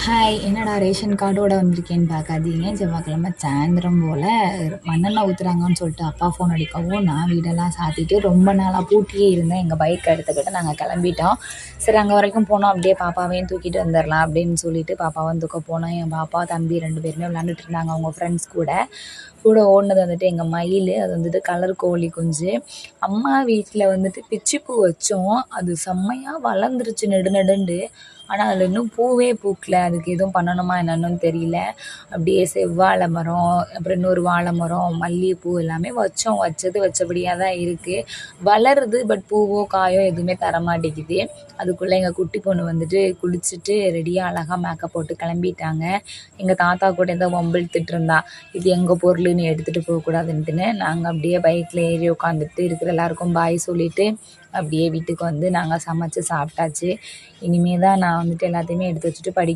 Hi! என்னடா ration கார்டோட வந்திருக்கேன்னு பார்க்காதீங்க. செவ்வாய்க்கிழமை சாயந்தரம் போல் மண்ணெண்ணெய் ஊத்துறாங்கன்னு சொல்லிட்டு அப்பா ஃபோன் அடிக்கவும், நான் வீடெல்லாம் சாத்திட்டு ரொம்ப நாளாக பூட்டியே இருந்தேன். எங்கள் பைக் எடுத்துக்கிட்டு நாங்கள் கிளம்பிட்டோம். சரி அங்கே வரைக்கும் போனோம், அப்படியே பாப்பாவையும் தூக்கிட்டு வந்துடலாம் அப்படின்னு சொல்லிட்டு பாப்பாவும் தூக்க போனோம். என் பாப்பா, தம்பி 2 பேருமே விளாண்டுட்டு இருந்தாங்க அவங்க ஃப்ரெண்ட்ஸ் கூட. கூட ஓடுனது வந்துட்டு எங்கள் மயில். அது வந்துட்டு கலர் கோழி குஞ்சு. அம்மா வீட்டில் வந்துட்டு பிச்சிப்பூ வச்சோம். அது செம்மையாக வளர்ந்துருச்சு நெடு நெடுண்டு. ஆனால் அதில் இன்னும் பூவே பூக்கல. அதுக்கு எதுவும் பண்ணணுமா என்னன்னு தெரியல. அப்படியே செவ்வாழை மரம், அப்புறம் இன்னொரு வாழை மரம், மல்லிகைப்பூ எல்லாமே வச்சோம். வச்சது வச்சபடியாக தான் இருக்குது. வளருது, பட் பூவோ காயோ எதுவுமே தரமாட்டேங்குது. அதுக்குள்ளே எங்கள் குட்டி பொண்ணு வந்துட்டு குளிச்சுட்டு ரெடியாக அழகாக மேக்கப் போட்டு கிளம்பிட்டாங்க. எங்கள் தாத்தா கூட ஏதோ வம்பிழுத்துட்டு இருந்தா, இது எங்கள் பொருள் நீ எடுத்துகிட்டு போகக்கூடாதுன்ட்டுன்னு. நாங்கள் அப்படியே பைக்கில் ஏறி உட்காந்துட்டு இருக்கிற எல்லாருக்கும் பாய் சொல்லிவிட்டு அப்படியே வீட்டுக்கு வந்து நாங்கள் சமைச்சு சாப்பிட்டாச்சு. இனிமே தான் நான் வந்துட்டு எல்லாத்தையுமே எடுத்து வச்சுட்டு